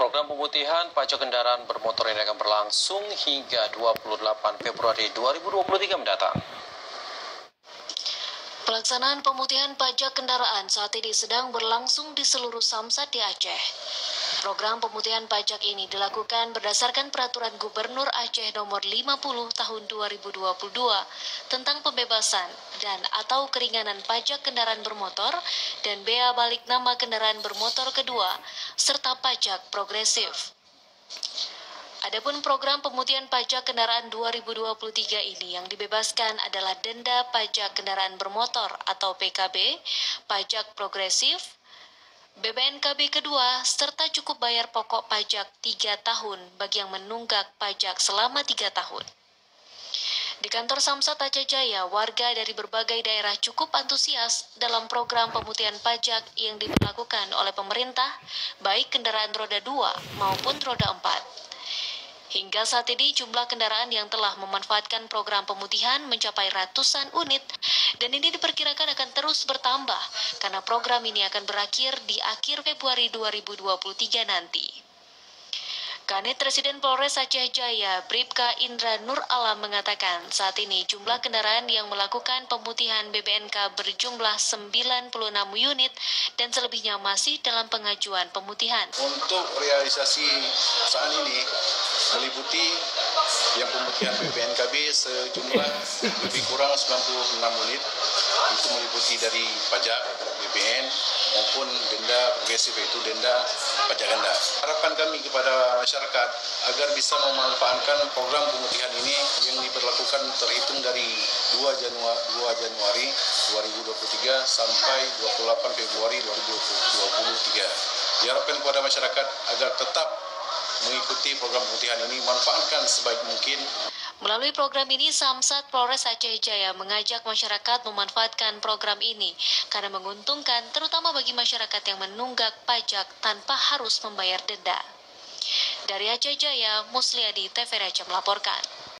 Program pemutihan pajak kendaraan bermotor ini akan berlangsung hingga 28 Februari 2023 mendatang. Pelaksanaan pemutihan pajak kendaraan saat ini sedang berlangsung di seluruh Samsat di Aceh. Program pemutihan pajak ini dilakukan berdasarkan Peraturan Gubernur Aceh Nomor 50 Tahun 2022 tentang pembebasan dan atau keringanan pajak kendaraan bermotor dan bea balik nama kendaraan bermotor kedua serta pajak progresif. Adapun program pemutihan pajak kendaraan 2023 ini yang dibebaskan adalah denda pajak kendaraan bermotor atau PKB, pajak progresif, BPNKB kedua, serta cukup bayar pokok pajak 3 tahun bagi yang menunggak pajak selama 3 tahun. Di kantor Samsat Aceh Jaya, warga dari berbagai daerah cukup antusias dalam program pemutihan pajak yang dilakukan oleh pemerintah, baik kendaraan roda 2 maupun roda 4. Hingga saat ini jumlah kendaraan yang telah memanfaatkan program pemutihan mencapai ratusan unit dan ini diperkirakan akan terus bertambah karena program ini akan berakhir di akhir Februari 2023 nanti. Kanit Residen Polres Aceh Jaya, Bribka Indra Nur Alam mengatakan saat ini jumlah kendaraan yang melakukan pemutihan BPNK berjumlah 96 unit dan selebihnya masih dalam pengajuan pemutihan. Untuk realisasi saat ini meliputi yang pemutihan BPNKB sejumlah lebih kurang 96 unit, itu meliputi dari pajak, BPN maupun denda progresif, yaitu denda pajak ganda. Harapan kami kepada masyarakat agar bisa memanfaatkan program pemutihan ini yang diberlakukan terhitung dari 2 Januari 2023 sampai 28 Februari 2023. Diharapkan kepada masyarakat agar tetap mengikuti program pemutihan ini, manfaatkan sebaik mungkin. Melalui program ini, Samsat Polres Aceh Jaya mengajak masyarakat memanfaatkan program ini karena menguntungkan terutama bagi masyarakat yang menunggak pajak tanpa harus membayar denda. Dari Aceh Jaya, Musliadi, TVRI Aceh melaporkan.